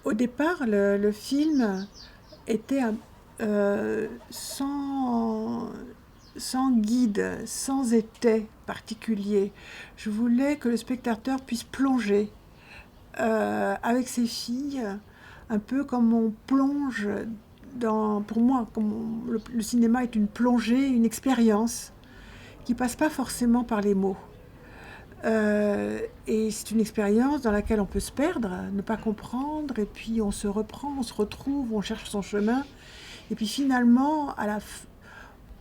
Au départ, le film était sans guide, sans étai particulier. Je voulais que le spectateur puisse plonger avec ses filles, un peu comme on plonge dans... Pour moi, comme le cinéma est une plongée, une expérience qui passe pas forcément par les mots. Et c'est une expérience dans laquelle on peut se perdre, ne pas comprendre, et puis on se reprend, on se retrouve, on cherche son chemin, et puis finalement,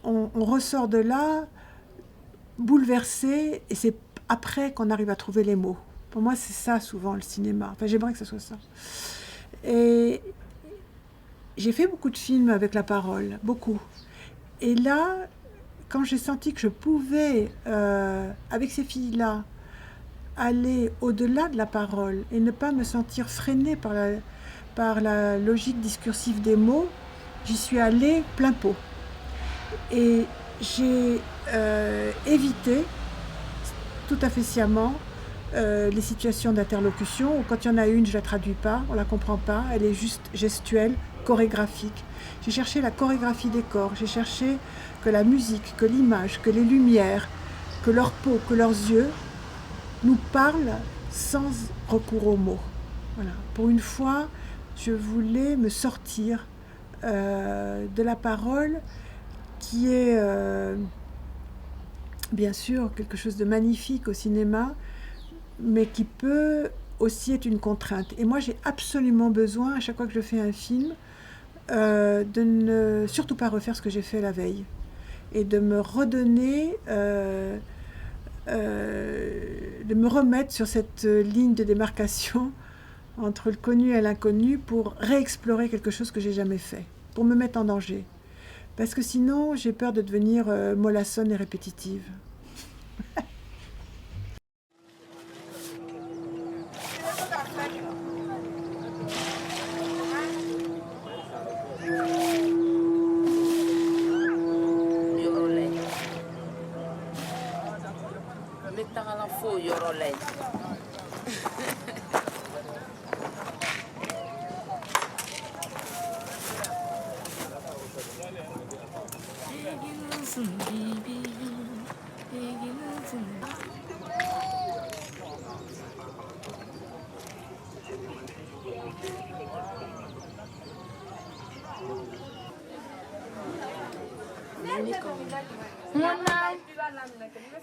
on ressort de là bouleversé, et c'est après qu'on arrive à trouver les mots. Pour moi, c'est ça souvent le cinéma. Enfin, j'aimerais que ce soit ça. Et j'ai fait beaucoup de films avec la parole, beaucoup. Et là, quand j'ai senti que je pouvais, avec ces filles-là, aller au-delà de la parole et ne pas me sentir freinée par la logique discursive des mots, j'y suis allée plein pot. Et j'ai évité, tout à fait sciemment, les situations d'interlocution où quand il y en a une, je ne la traduis pas, on ne la comprend pas, elle est juste gestuelle, chorégraphique. J'ai cherché la chorégraphie des corps, j'ai cherché que la musique, que l'image, que les lumières, que leur peau, que leurs yeux nous parlent sans recours aux mots. Voilà. Pour une fois, je voulais me sortir de la parole qui est bien sûr quelque chose de magnifique au cinéma, mais qui peut aussi être une contrainte. Et moi, j'ai absolument besoin, à chaque fois que je fais un film, de ne surtout pas refaire ce que j'ai fait la veille. Et de me redonner, de me remettre sur cette ligne de démarcation entre le connu et l'inconnu pour réexplorer quelque chose que j'ai jamais fait, pour me mettre en danger. Parce que sinon, j'ai peur de devenir mollassonne et répétitive.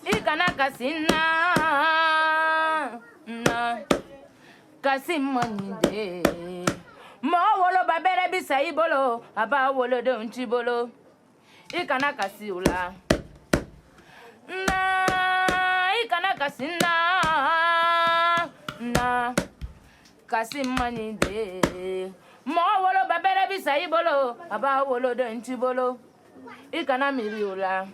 Ikana kasina na kasimande mo wolo babere bisa ibolo aba wolo de unchibolo ikana kasiula na ikana kasina na kasimande mo wolo babere bisa ibolo aba wolo de unchibolo ikana miriula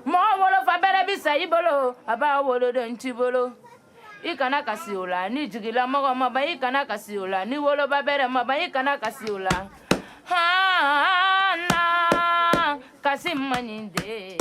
mo wolo fa bere bisa ibolo aba wolo de ntibolo ikana kasiola ni jigila mogo maba ikana kasiola ni wolo ba bere maba ikana kasiola ha na kasim maninde